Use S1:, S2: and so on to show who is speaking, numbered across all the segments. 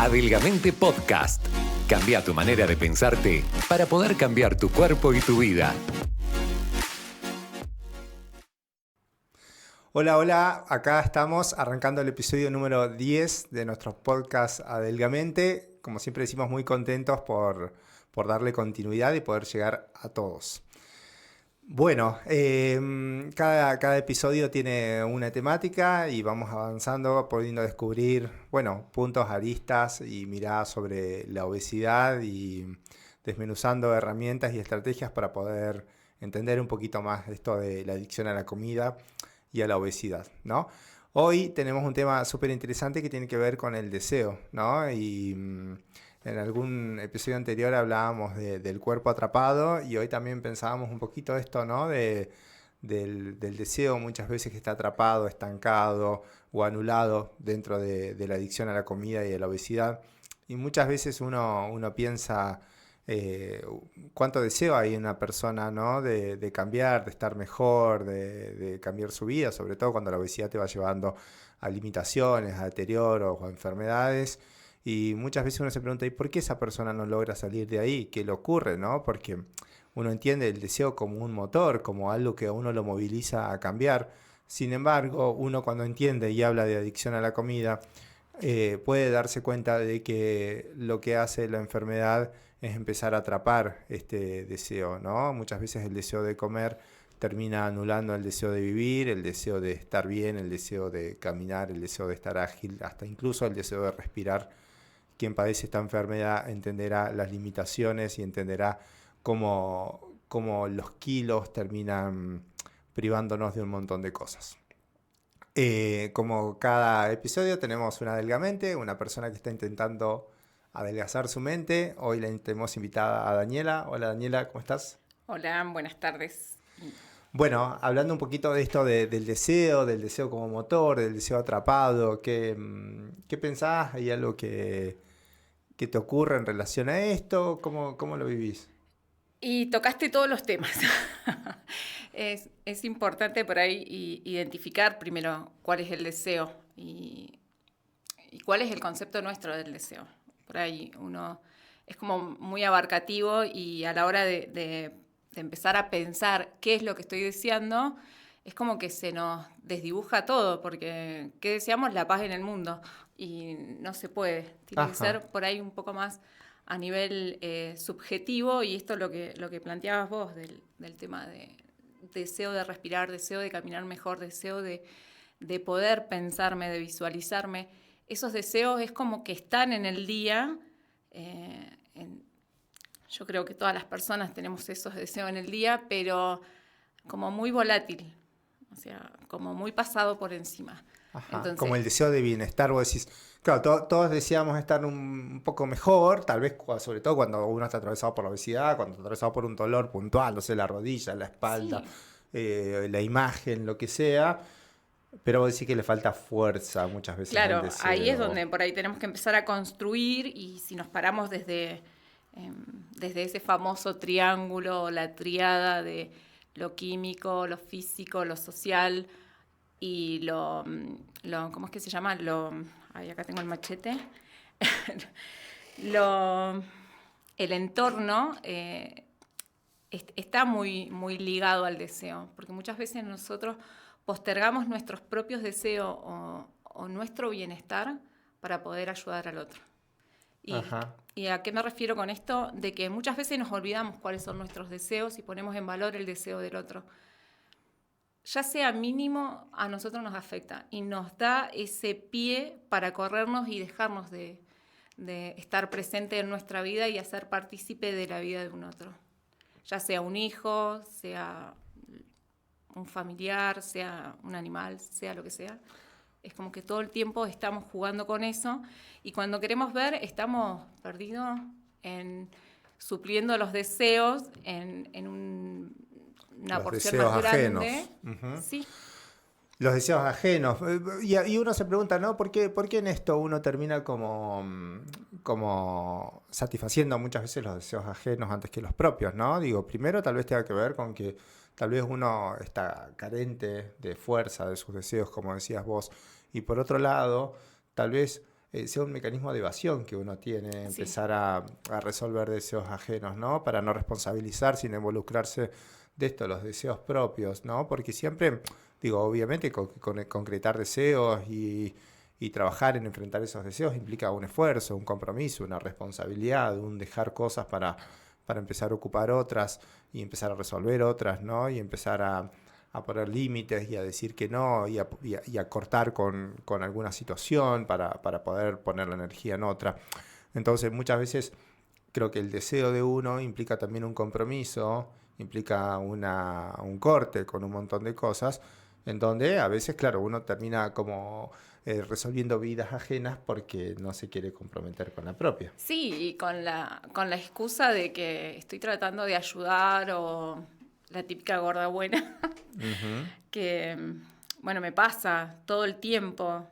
S1: Adelgamente Podcast. Cambia tu manera de pensarte para poder cambiar tu cuerpo y tu vida.
S2: Hola, hola, acá estamos arrancando el episodio número 10 de nuestro podcast Adelgamente. Como siempre decimos, muy contentos por darle continuidad y poder llegar a todos. Bueno, cada episodio tiene una temática y vamos avanzando, pudiendo descubrir, puntos, aristas y miradas sobre la obesidad y desmenuzando herramientas y estrategias para poder entender un poquito más esto de la adicción a la comida y a la obesidad, ¿no? Hoy tenemos un tema súper interesante que tiene que ver con el deseo, ¿no? En algún episodio anterior hablábamos del cuerpo atrapado y hoy también pensábamos un poquito esto, ¿no? Del deseo muchas veces que está atrapado, estancado o anulado dentro de la adicción a la comida y a la obesidad. Y muchas veces uno piensa cuánto deseo hay en una persona, ¿no? De cambiar, de estar mejor, de cambiar su vida, sobre todo cuando la obesidad te va llevando a limitaciones, a deterioros o a enfermedades. Y muchas veces uno se pregunta, ¿y por qué esa persona no logra salir de ahí? ¿Qué le ocurre, no? Porque uno entiende el deseo como un motor, como algo que a uno lo moviliza a cambiar. Sin embargo, uno cuando entiende y habla de adicción a la comida, puede darse cuenta de que lo que hace la enfermedad es empezar a atrapar este deseo, ¿no? Muchas veces el deseo de comer termina anulando el deseo de vivir, el deseo de estar bien, el deseo de caminar, el deseo de estar ágil, hasta incluso el deseo de respirar. Quien padece esta enfermedad entenderá las limitaciones y entenderá cómo los kilos terminan privándonos de un montón de cosas. Como cada episodio tenemos una Adelgamente, una persona que está intentando adelgazar su mente. Hoy la tenemos invitada a Daniela. Hola Daniela, ¿cómo estás?
S3: Hola, buenas tardes.
S2: Bueno, hablando un poquito de esto del deseo como motor, del deseo atrapado, ¿qué pensás? ¿Hay algo que te ocurre en relación a esto? ¿Cómo lo vivís?
S3: Y tocaste todos los temas. Es importante por ahí identificar primero cuál es el deseo y cuál es el concepto nuestro del deseo. Por ahí uno es como muy abarcativo y a la hora de empezar a pensar qué es lo que estoy deseando, es como que se nos desdibuja todo, porque ¿qué deseamos? La paz en el mundo. Y no se puede. Tiene que ser por ahí un poco más a nivel subjetivo, y esto es lo que planteabas vos del tema de deseo de respirar, deseo de caminar mejor, deseo de poder pensarme, de visualizarme. Esos deseos es como que están en el día. Yo creo que todas las personas tenemos esos deseos en el día, pero como muy volátil, o sea, como muy pasado por encima.
S2: Entonces, como el deseo de bienestar, vos decís, claro, todos deseamos estar un poco mejor, tal vez sobre todo cuando uno está atravesado por la obesidad, cuando está atravesado por un dolor puntual, no sé, la rodilla, la espalda, sí. La imagen, lo que sea, pero vos decís que le falta fuerza muchas veces al
S3: Claro,
S2: deseo.
S3: ahí es donde por ahí tenemos que empezar a construir, y si nos paramos desde ese famoso triángulo, la triada de lo químico, lo físico, lo social y ¿cómo es que se llama? Acá tengo el machete. El entorno está muy, muy ligado al deseo, porque muchas veces nosotros postergamos nuestros propios deseos o nuestro bienestar para poder ayudar al otro. ¿Y a qué me refiero con esto? De que muchas veces nos olvidamos cuáles son nuestros deseos y ponemos en valor el deseo del otro. Ya sea mínimo, a nosotros nos afecta y nos da ese pie para corrernos y dejarnos de estar presente en nuestra vida y hacer partícipe de la vida de un otro. Ya sea un hijo, sea un familiar, sea un animal, sea lo que sea. Es como que todo el tiempo estamos jugando con eso, y cuando queremos ver estamos perdidos en supliendo los deseos en una
S2: los
S3: porción
S2: deseos
S3: más grande.
S2: Ajenos.
S3: Sí.
S2: Los deseos ajenos. Y uno se pregunta, ¿no? ¿Por qué en esto uno termina como satisfaciendo muchas veces los deseos ajenos antes que los propios, ¿no? Digo, primero tal vez tenga que ver con que tal vez uno está carente de fuerza de sus deseos, como decías vos. Y por otro lado, tal vez sea un mecanismo de evasión que uno tiene, empezar a resolver deseos ajenos, ¿no? Para no responsabilizar, sin involucrarse de esto, los deseos propios, ¿no? Porque siempre, digo, obviamente concretar deseos y trabajar en enfrentar esos deseos implica un esfuerzo, un compromiso, una responsabilidad, un dejar cosas para empezar a ocupar otras y empezar a resolver otras, ¿no? Y empezar a poner límites y a decir que no y a cortar con alguna situación para poder poner la energía en otra. Entonces muchas veces creo que el deseo de uno implica también un compromiso, implica un corte con un montón de cosas, en donde a veces, claro, uno termina como resolviendo vidas ajenas porque no se quiere comprometer con la propia.
S3: Sí, y con la excusa de que estoy tratando de ayudar o la típica gorda buena, que, bueno, me pasa todo el tiempo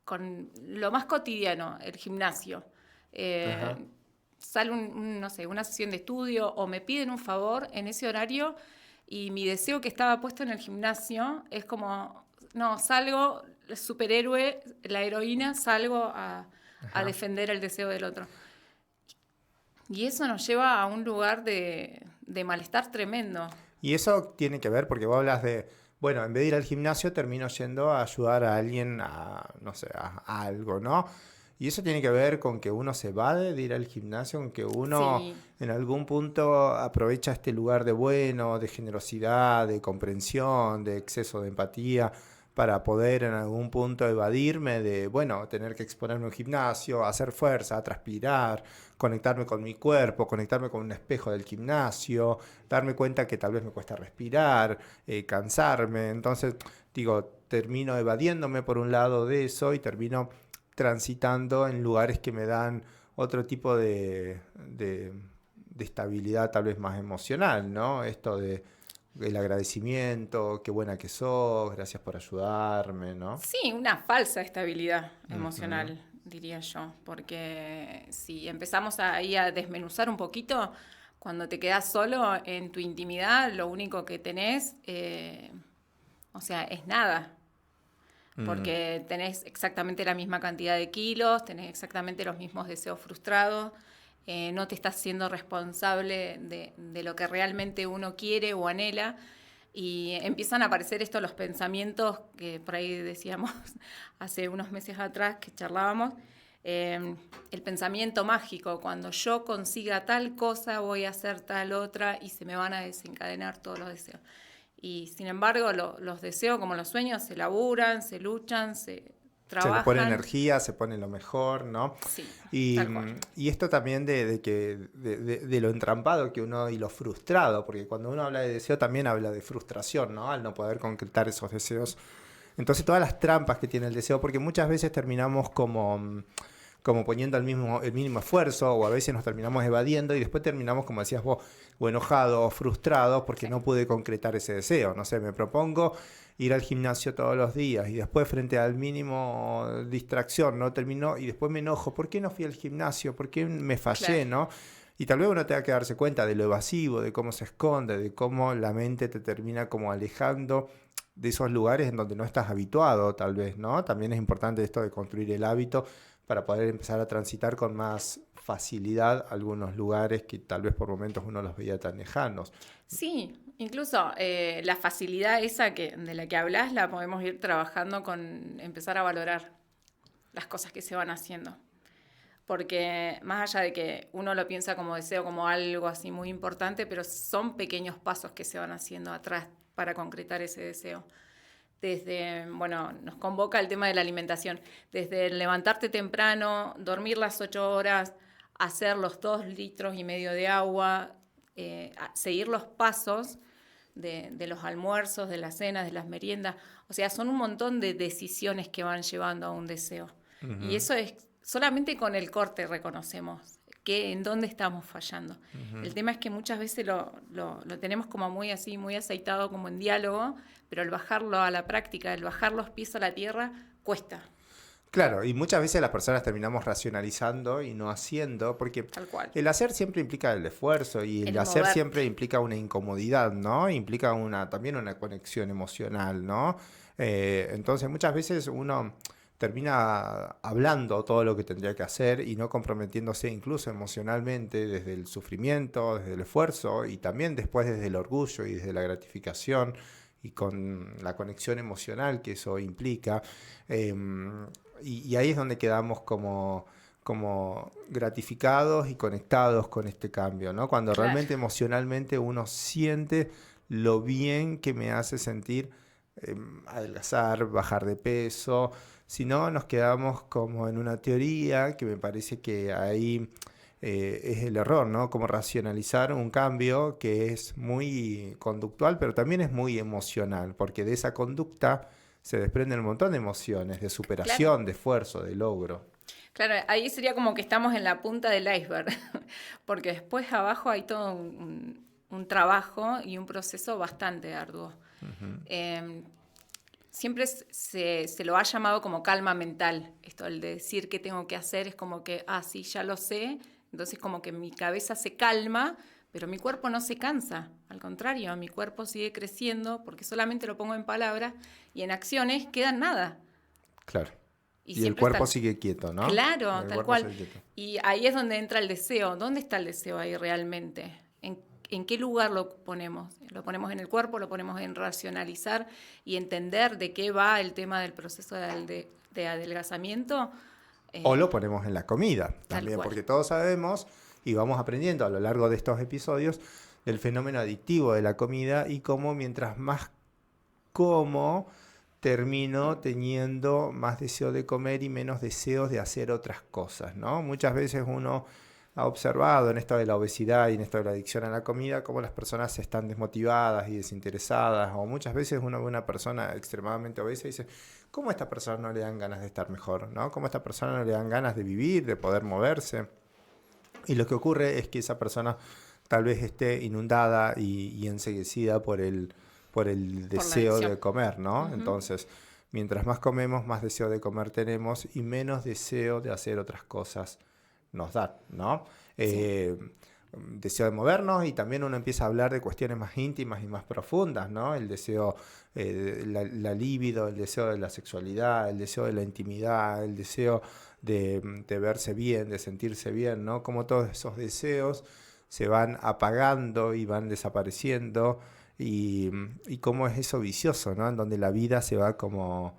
S3: con lo más cotidiano, el gimnasio. Sale no sé, una sesión de estudio o me piden un favor en ese horario y mi deseo que estaba puesto en el gimnasio es como, no, salgo, el superhéroe, la heroína, salgo a defender el deseo del otro. Y eso nos lleva a un lugar de malestar tremendo.
S2: Y eso tiene que ver porque vos hablas de, bueno, en vez de ir al gimnasio termino yendo a ayudar a alguien a, no sé, a algo, ¿no? Y eso tiene que ver con que uno se evade de ir al gimnasio, con que uno en algún punto aprovecha este lugar de bueno, de generosidad, de comprensión, de exceso de empatía, para poder en algún punto evadirme de, bueno, tener que exponerme a un gimnasio, hacer fuerza, transpirar, conectarme con mi cuerpo, conectarme con un espejo del gimnasio, darme cuenta que tal vez me cuesta respirar, cansarme. Entonces, digo, termino evadiéndome por un lado de eso y termino transitando en lugares que me dan otro tipo de estabilidad tal vez más emocional, ¿no? Esto de el agradecimiento, qué buena que sos, gracias por ayudarme, ¿no?
S3: Sí, una falsa estabilidad emocional, diría yo, porque si empezamos ahí a desmenuzar un poquito, cuando te quedás solo en tu intimidad, lo único que tenés, o sea, es nada. Porque tenés exactamente la misma cantidad de kilos, tenés exactamente los mismos deseos frustrados, no te estás siendo responsable de lo que realmente uno quiere o anhela, y empiezan a aparecer los pensamientos que por ahí decíamos hace unos meses atrás que charlábamos, el pensamiento mágico, cuando yo consiga tal cosa voy a hacer tal otra y se me van a desencadenar todos los deseos. Y sin embargo, los deseos, como los sueños, se laburan, se luchan, se trabajan.
S2: Se le pone energía, se pone lo mejor, ¿no?
S3: Sí,
S2: y esto también de lo entrampado que uno y lo frustrado, porque cuando uno habla de deseo también habla de frustración, ¿no? Al no poder concretar esos deseos. Entonces todas las trampas que tiene el deseo, porque muchas veces terminamos como poniendo el mínimo esfuerzo, o a veces nos terminamos evadiendo y después terminamos, como decías vos, o enojados o frustrados porque no pude concretar ese deseo. No sé, me propongo ir al gimnasio todos los días y después frente al mínimo distracción no terminó y después me enojo. ¿Por qué no fui al gimnasio? ¿Por qué me fallé? Claro. ¿No? Y tal vez uno tenga que darse cuenta de lo evasivo, de cómo se esconde, de cómo la mente te termina como alejando de esos lugares en donde no estás habituado, tal vez, ¿no? También es importante esto de construir el hábito para poder empezar a transitar con más facilidad algunos lugares que tal vez por momentos uno los veía tan lejanos.
S3: Sí, incluso la facilidad esa de la que hablas la podemos ir trabajando con empezar a valorar las cosas que se van haciendo. Porque más allá de que uno lo piensa como deseo, como algo así muy importante, pero son pequeños pasos que se van haciendo atrás para concretar ese deseo. Desde, bueno, nos convoca el tema de la alimentación, desde levantarte temprano, dormir las 8 horas, hacer los 2,5 litros de agua, seguir los pasos de los almuerzos, de las cenas, de las meriendas. O sea, son un montón de decisiones que van llevando a un deseo. Uh-huh. Y eso es, solamente con el corte reconocemos en dónde estamos fallando. Uh-huh. El tema es que muchas veces lo tenemos como muy así, muy aceitado, como en diálogo, pero el bajarlo a la práctica, el bajar los pies a la tierra, cuesta.
S2: Claro, y muchas veces las personas terminamos racionalizando y no haciendo, porque
S3: tal cual.
S2: El hacer siempre implica el esfuerzo y el hacer moverte. Siempre implica una incomodidad, ¿no? Implica también una conexión emocional, ¿no? Entonces muchas veces uno termina hablando todo lo que tendría que hacer y no comprometiéndose incluso emocionalmente desde el sufrimiento, desde el esfuerzo y también después desde el orgullo y desde la gratificación y con la conexión emocional que eso implica. Y ahí es donde quedamos como gratificados y conectados con este cambio, ¿no? Cuando
S3: Claro.
S2: realmente emocionalmente uno siente lo bien que me hace sentir adelgazar, bajar de peso. Si no, nos quedamos como en una teoría que me parece que ahí es el error, ¿no? Como racionalizar un cambio que es muy conductual, pero también es muy emocional, porque de esa conducta se desprenden un montón de emociones, de superación,
S3: Claro.
S2: de esfuerzo, de logro.
S3: Claro, ahí sería como que estamos en la punta del iceberg, porque después abajo hay todo un trabajo y un proceso bastante arduo. Eh, Siempre se lo ha llamado como calma mental, esto, el de decir qué tengo que hacer, es como que, sí, ya lo sé, entonces como que mi cabeza se calma, pero mi cuerpo no se cansa, al contrario, mi cuerpo sigue creciendo porque solamente lo pongo en palabras y en acciones queda nada.
S2: Claro.
S3: Y
S2: Y el
S3: siempre
S2: cuerpo
S3: está...
S2: sigue quieto, ¿no?
S3: Claro,
S2: El
S3: tal
S2: cuerpo
S3: cual.
S2: sigue quieto.
S3: Y ahí es donde entra el deseo. ¿Dónde está el deseo ahí realmente? ¿En qué lugar lo ponemos? ¿Lo ponemos en el cuerpo? ¿Lo ponemos en racionalizar y entender de qué va el tema del proceso de adelgazamiento?
S2: O lo ponemos en la comida
S3: Tal
S2: también,
S3: cual.
S2: porque todos sabemos y vamos aprendiendo a lo largo de estos episodios del fenómeno adictivo de la comida y cómo mientras más como, termino teniendo más deseo de comer y menos deseos de hacer otras cosas, ¿no? Muchas veces uno ha observado en esto de la obesidad y en esto de la adicción a la comida cómo las personas están desmotivadas y desinteresadas, o muchas veces uno ve una persona extremadamente obesa y dice, ¿cómo a esta persona no le dan ganas de estar mejor? ¿No? ¿Cómo a esta persona no le dan ganas de vivir, de poder moverse? Y lo que ocurre es que esa persona tal vez esté inundada y enceguecida por el
S3: Por la
S2: deseo
S3: adicción.
S2: de comer, ¿no?
S3: Ujú.
S2: Entonces, mientras más comemos, más deseo de comer tenemos y menos deseo de hacer otras cosas nos da, ¿no?
S3: Sí.
S2: Deseo de movernos y también uno empieza a hablar de cuestiones más íntimas y más profundas, ¿no? El deseo, la libido, el deseo de la sexualidad, el deseo de la intimidad, el deseo de verse bien, de sentirse bien, ¿no? Como todos esos deseos se van apagando y van desapareciendo y cómo es eso vicioso, ¿no? En donde la vida se va como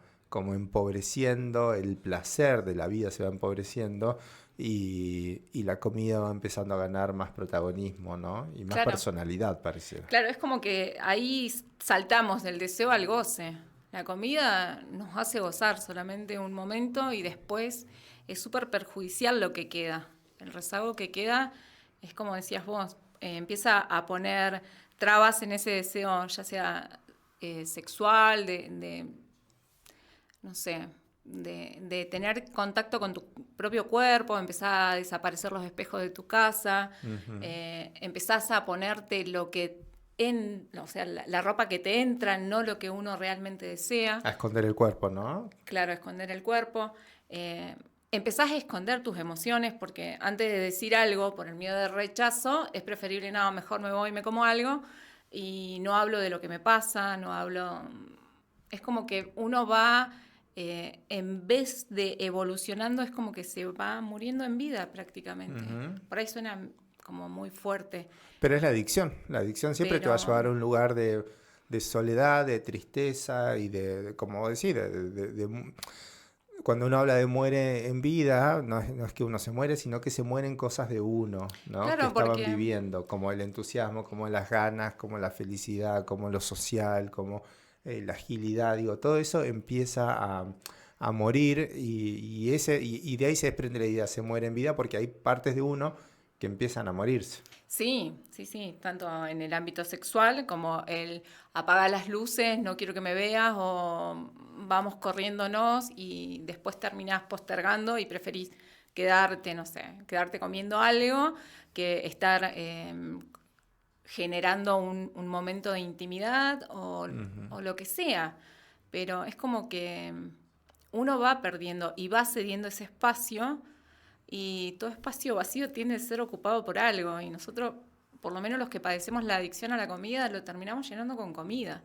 S2: empobreciendo, el placer de la vida se va empobreciendo y la comida va empezando a ganar más protagonismo, ¿no? Y más
S3: Claro.
S2: personalidad, pareciera.
S3: Claro, es como que ahí saltamos del deseo al goce. La comida nos hace gozar solamente un momento y después es súper perjudicial lo que queda. El rezago que queda es como decías vos, empieza a poner trabas en ese deseo, ya sea sexual, no sé, de tener contacto con tu propio cuerpo, empezás a desaparecer los espejos de tu casa, empezás a ponerte lo que o sea, la ropa que te entra, no lo que uno realmente desea.
S2: A esconder el cuerpo, ¿no?
S3: Claro, esconder el cuerpo. Empezás a esconder tus emociones porque antes de decir algo por el miedo del rechazo, es preferible, no, mejor me voy y me como algo y no hablo de lo que me pasa, no hablo... Es como que uno va, en vez de evolucionando, es como que se va muriendo en vida prácticamente. Por ahí suena como muy fuerte.
S2: Pero es la adicción. La adicción siempre te va a llevar a un lugar de soledad, de tristeza y como decir, cuando uno habla de muere en vida, no es que uno se muere, sino que se mueren cosas de uno, ¿no?
S3: Claro,
S2: que estaban
S3: porque...
S2: viviendo, como el entusiasmo, como las ganas, como la felicidad, como lo social, como la agilidad, digo, todo eso empieza a morir y de ahí se desprende la idea, se muere en vida porque hay partes de uno que empiezan a morirse.
S3: Sí, tanto en el ámbito sexual como el apaga las luces, no quiero que me veas o vamos corriéndonos y después terminás postergando y preferís quedarte, no sé, quedarte comiendo algo que estar generando un momento de intimidad o lo que sea. Pero es como que uno va perdiendo y va cediendo ese espacio. Y todo espacio vacío tiende a ser ocupado por algo. Y nosotros, por lo menos los que padecemos la adicción a la comida, lo terminamos llenando con comida.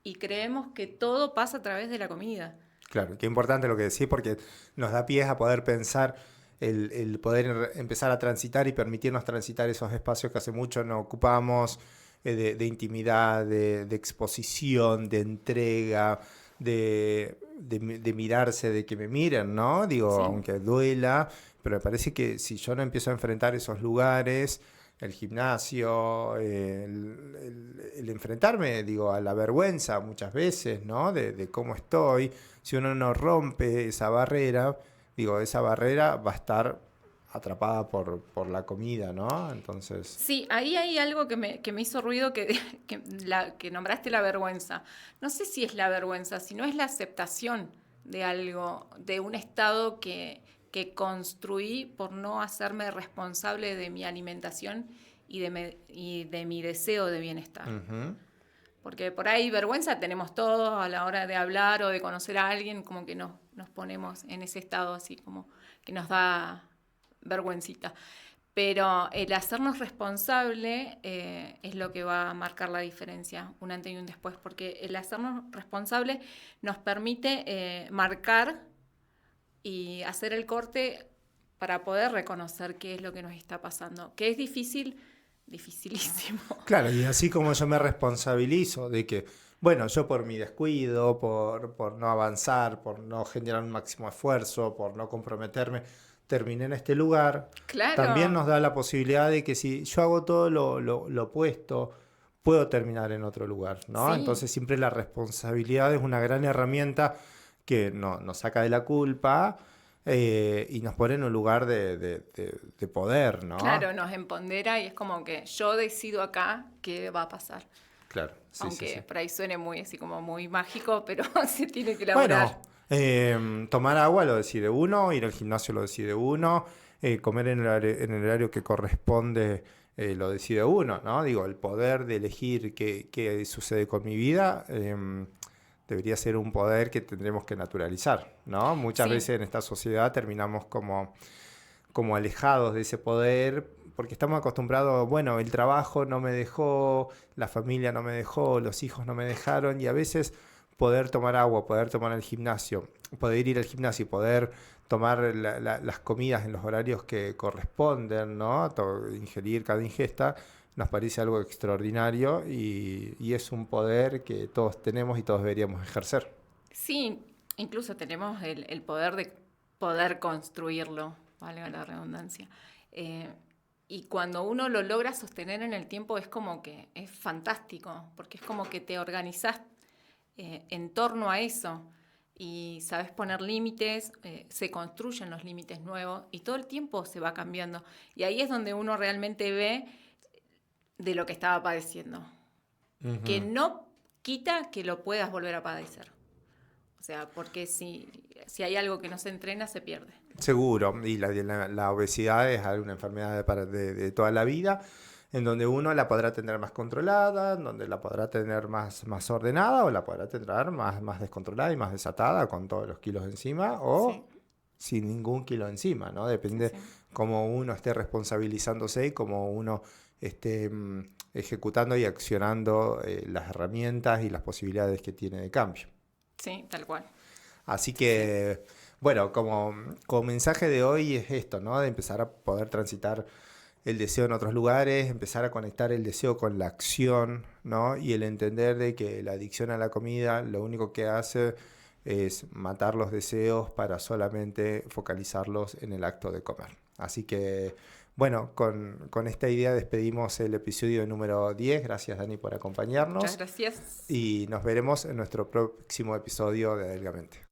S3: Y creemos que todo pasa a través de la comida.
S2: Claro, qué importante lo que decís porque nos da pie a poder pensar el poder empezar a transitar y permitirnos transitar esos espacios que hace mucho no ocupamos, de intimidad, de exposición, de entrega, de mirarse, de que me miren, ¿no? Digo,
S3: Sí.
S2: aunque duela, pero me parece que si yo no empiezo a enfrentar esos lugares, el gimnasio, el enfrentarme, digo, a la vergüenza muchas veces, ¿no? De cómo estoy, si uno no rompe esa barrera, digo, esa barrera va a estar atrapada por la comida, ¿no? Entonces...
S3: Sí, ahí hay algo que me hizo ruido, que nombraste la vergüenza. No sé si es la vergüenza, sino es la aceptación de algo, de un estado que construí por no hacerme responsable de mi alimentación y de mi deseo de bienestar.
S2: Uh-huh.
S3: Porque por ahí vergüenza tenemos todos a la hora de hablar o de conocer a alguien, como que nos ponemos en ese estado así, como que nos da vergüencita. Pero el hacernos responsable es lo que va a marcar la diferencia, un antes y un después, porque el hacernos responsable nos permite marcar y hacer el corte para poder reconocer qué es lo que nos está pasando, que es dificilísimo.
S2: Claro, y así como yo me responsabilizo de que, bueno, yo por mi descuido, por no avanzar, por no generar un máximo esfuerzo, por no comprometerme, terminé en este lugar,
S3: Claro.
S2: también nos da la posibilidad de que si yo hago todo lo opuesto, puedo terminar en otro lugar, ¿no?
S3: Sí.
S2: Entonces siempre la responsabilidad es una gran herramienta que nos saca de la culpa y nos pone en un lugar de poder, ¿no?
S3: Claro, nos empodera y es como que yo decido acá qué va a pasar.
S2: Claro, sí,
S3: Aunque
S2: sí.
S3: por ahí suene muy así como muy mágico, pero se tiene que elaborar.
S2: Bueno, tomar agua lo decide uno, ir al gimnasio lo decide uno, comer en el horario que corresponde lo decide uno, ¿no? Digo, el poder de elegir qué sucede con mi vida debería ser un poder que tendremos que naturalizar, ¿no? Muchas
S3: Sí.
S2: veces en esta sociedad terminamos como alejados de ese poder porque estamos acostumbrados, bueno, el trabajo no me dejó, la familia no me dejó, los hijos no me dejaron y a veces poder tomar agua, poder tomar el gimnasio, poder ir al gimnasio y poder tomar las comidas en los horarios que corresponden, ¿no? Ingerir cada ingesta, nos parece algo extraordinario y es un poder que todos tenemos y todos deberíamos ejercer.
S3: Sí, incluso tenemos el poder de poder construirlo, valga la redundancia. Y cuando uno lo logra sostener en el tiempo es como que es fantástico, porque es como que te organizás en torno a eso y sabes poner límites, se construyen los límites nuevos y todo el tiempo se va cambiando. Y ahí es donde uno realmente ve de lo que estaba padeciendo,
S2: Uh-huh.
S3: que no quita que lo puedas volver a padecer. O sea, porque si hay algo que no se entrena, se pierde.
S2: Seguro, y la obesidad es una enfermedad de toda la vida, en donde uno la podrá tener más controlada, en donde la podrá tener más ordenada o la podrá tener más descontrolada y más desatada con todos los kilos encima o
S3: Sí.
S2: sin ningún kilo encima, ¿no? Depende
S3: Sí.
S2: cómo uno esté responsabilizándose y cómo uno esté ejecutando y accionando las herramientas y las posibilidades que tiene de cambio.
S3: Sí, tal cual.
S2: Así que, bueno, como mensaje de hoy es esto, ¿no? De empezar a poder transitar el deseo en otros lugares, empezar a conectar el deseo con la acción, ¿no? Y el entender de que la adicción a la comida lo único que hace es matar los deseos para solamente focalizarlos en el acto de comer. Así que, bueno, con esta idea despedimos el episodio número 10. Gracias, Dani, por acompañarnos.
S3: Muchas gracias.
S2: Y nos veremos en nuestro próximo episodio de Adelgamente.